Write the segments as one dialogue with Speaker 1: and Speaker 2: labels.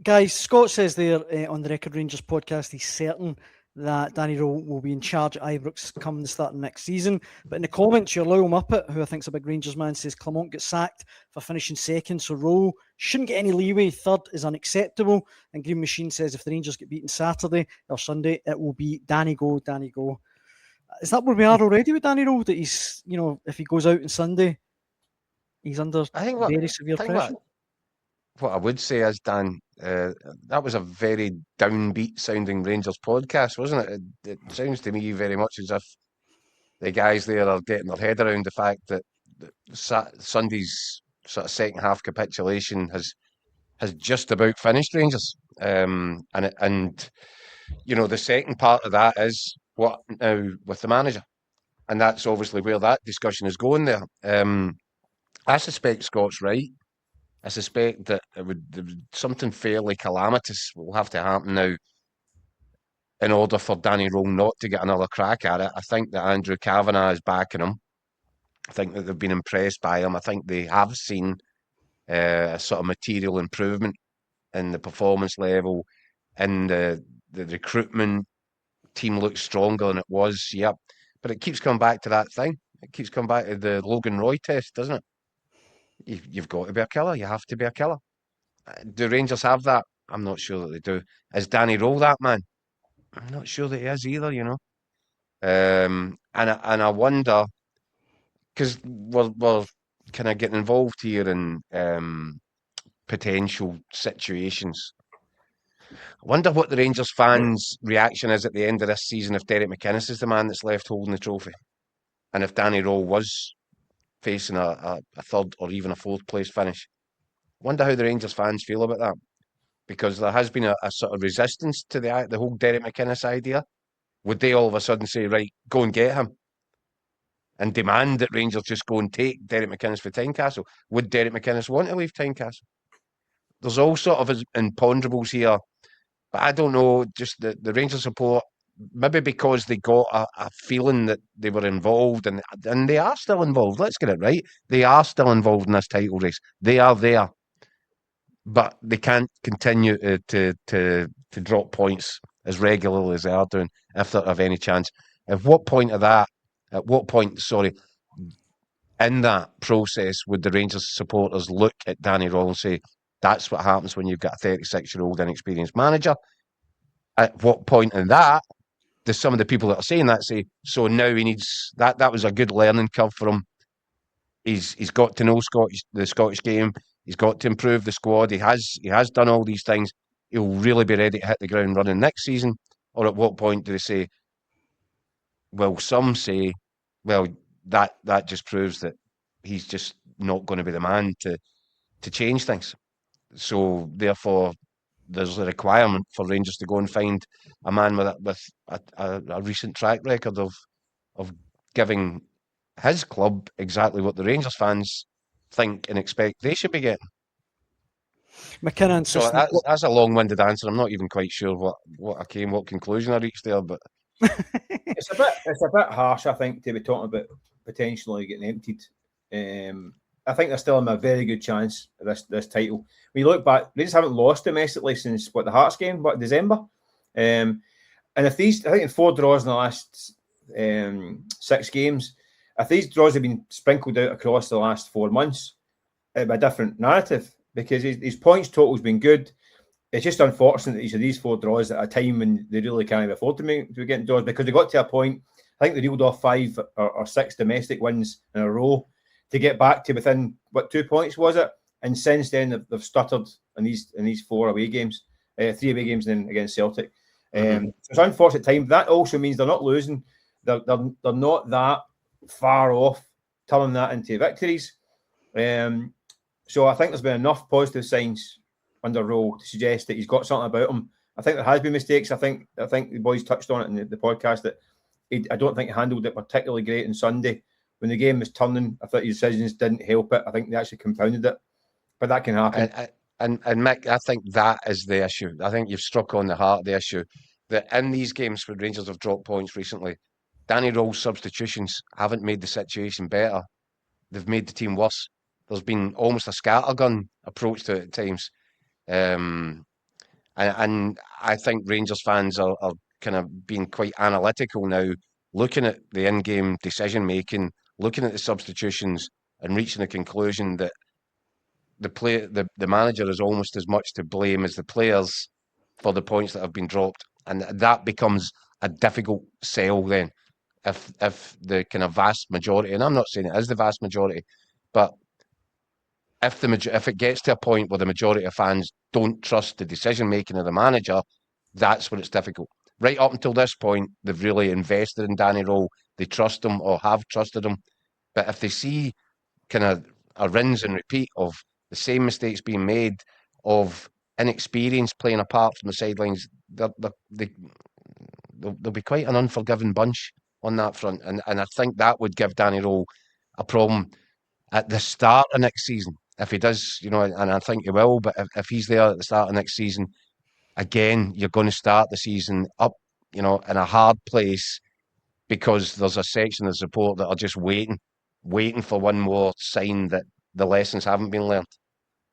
Speaker 1: Guys, Scott says there on the Record Rangers podcast, he's certain that Danny Rohl will be in charge at Ibrox come the start of next season. But in the comments, your loyal Muppet, who I think's a big Rangers man, says Clement gets sacked for finishing second, so Rohl shouldn't get any leeway. Third is unacceptable. And Green Machine says if the Rangers get beaten Saturday or Sunday, it will be Danny go, Danny go. Is that where we are already with Danny Rohl? That he's, if he goes out on Sunday, he's under very severe pressure?
Speaker 2: What I would say is, Dan, that was a very downbeat sounding Rangers podcast, wasn't it? It sounds to me very much as if the guys there are getting their head around the fact that Sunday's sort of second half capitulation has just about finished Rangers. And the second part of that is what now with the manager, and that's obviously where that discussion is going there. I suspect Scott's right. I suspect that something fairly calamitous will have to happen now in order for Danny Rohl not to get another crack at it. I think that Andrew Kavanagh is backing him. I think that they've been impressed by him. I think they have seen a sort of material improvement in the performance level, and the recruitment team looks stronger than it was. Yep, but it keeps coming back to that thing. It keeps coming back to the Logan Roy test, doesn't it? You've got to be a killer. You have to be a killer. Do Rangers have that? I'm not sure that they do. Is Danny Rohl that man? I'm not sure that he is either, And I wonder, because we're kind of getting involved here in potential situations. I wonder what the Rangers fans' reaction is at the end of this season if Derek McInnes is the man that's left holding the trophy, and if Danny Rohl was facing a third or even a fourth place finish. Wonder how the Rangers fans feel about that, because there has been a sort of resistance to the whole Derek McInnes idea. Would they all of a sudden say, right, go and get him, and demand that Rangers just go and take Derek McInnes for Tynecastle? Would Derek McInnes want to leave Tynecastle? There's all sort of imponderables here, but I don't know. Just the Rangers support, maybe because they got a feeling that they were involved, and they are still involved. Let's get it right. They are still involved in this title race. They are there. But they can't continue to drop points as regularly as they are doing if they have any chance. At what point, in that process would the Rangers supporters look at Danny Rohl and say, that's what happens when you've got a 36-year-old inexperienced manager? At what point in that do some of the people that are saying that say, so now he needs that? That was a good learning curve for him. He's got to know the Scottish game. He's got to improve the squad. He has done all these things. He'll really be ready to hit the ground running next season. Or at what point do they say, well, some say, well, that just proves that he's just not going to be the man to change things. So therefore, there's a requirement for Rangers to go and find a man with a recent track record of giving his club exactly what the Rangers fans think and expect they should be getting.
Speaker 1: McKinnon.
Speaker 2: So that's a long-winded answer. I'm not even quite sure what conclusion I reached there, but
Speaker 3: it's a bit harsh, I think, to be talking about potentially getting emptied. I think they're still in a very good chance of this title. When you look back, they just haven't lost domestically since the Hearts game, December. And if these, I think, in 4 draws in the last 6 games, if these draws have been sprinkled out across the last 4 months, it'd be a different narrative, because his points total's been good. It's just unfortunate that he's had these 4 draws at a time when they really can't afford to be getting draws, because they got to a point, I think they reeled off 5 or 6 domestic wins in a row to get back to within, 2 points was it? And since then they've stuttered in these 4 away games, 3 away games then against Celtic. So it's an unfortunate time. That also means they're not losing. They're not that far off turning that into victories. So I think there's been enough positive signs under Rohl to suggest that he's got something about him. I think there has been mistakes. I think the boys touched on it in the podcast that I don't think he handled it particularly great on Sunday. When the game was turning, I thought his decisions didn't help it. I think they actually compounded it. But that can happen.
Speaker 2: And Mick, I think that is the issue. I think you've struck on the heart of the issue. That in these games where Rangers have dropped points recently, Danny Rohl's substitutions haven't made the situation better. They've made the team worse. There's been almost a scattergun approach to it at times. And I think Rangers fans are kind of being quite analytical now, looking at the in-game decision making, looking at the substitutions, and reaching a conclusion that the manager is almost as much to blame as the players for the points that have been dropped, and that becomes a difficult sell then. If the kind of vast majority, and I'm not saying it is the vast majority, but if it gets to a point where the majority of fans don't trust the decision making of the manager, that's when it's difficult. Right up until this point, they've really invested in Danny Rohl. They trust him or have trusted him. But if they see kind of a rinse and repeat of the same mistakes being made, of inexperience playing a part from the sidelines, they'll be quite an unforgiving bunch on that front. And I think that would give Danny Rohl a problem at the start of next season. If he does, and I think he will, but if he's there at the start of next season, again, you're going to start the season up, in a hard place, because there's a section of support that are just waiting for one more sign that the lessons haven't been learned.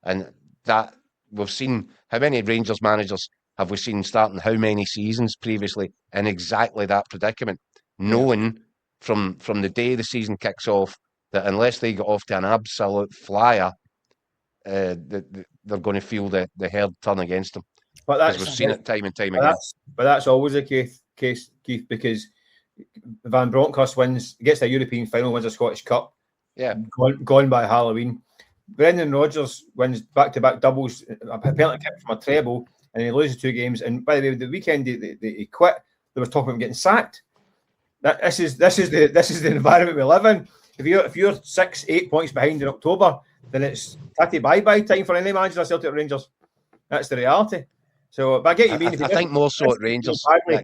Speaker 2: And that we've seen, how many Rangers managers have we seen starting how many seasons previously in exactly that predicament, knowing from the day the season kicks off that unless they get off to an absolute flyer, they're going to feel the herd turn against them. Because we've seen it time and time again.
Speaker 3: But that's always the case, Keith, because Van Bronckhorst gets the European final, wins a Scottish Cup.
Speaker 2: Yeah,
Speaker 3: gone by Halloween. Brendan Rodgers wins back-to-back doubles, a penalty kick from a treble, and he loses 2 games. And by the way, the weekend he quit. There was talk about him getting sacked. This is the environment we live in. If you're 6-8 points behind in October, then it's tatty bye-bye time for any manager of Celtic or Rangers. That's the reality. So, but I get you mean.
Speaker 2: I think more so at Rangers.